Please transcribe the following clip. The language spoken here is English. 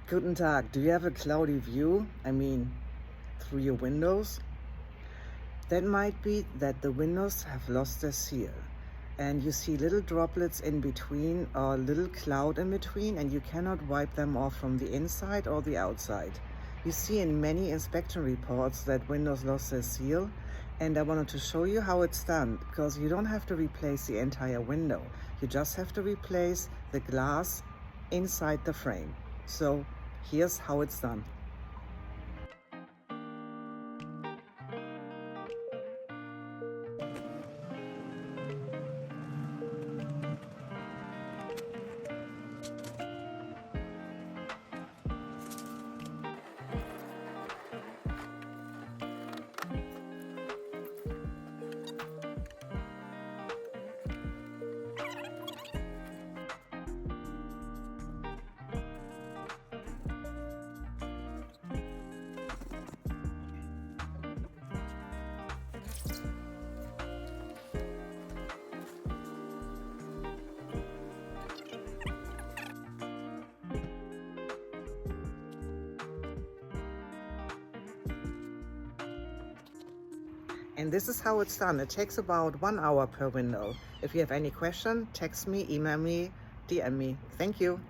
Guten Tag, do you have a cloudy view? I mean, through your windows? That might be that the windows have lost their seal and you see little droplets in between or little cloud in between, and you cannot wipe them off from the inside or the outside. You see in many inspection reports that windows lost their seal, and I wanted to show you how it's done, because you don't have to replace the entire window. You just have to replace the glass inside the frame. So here's how it's done. And this is how it's done. It takes about 1 hour per window. If you have any question, text me, email me, DM me. Thank you.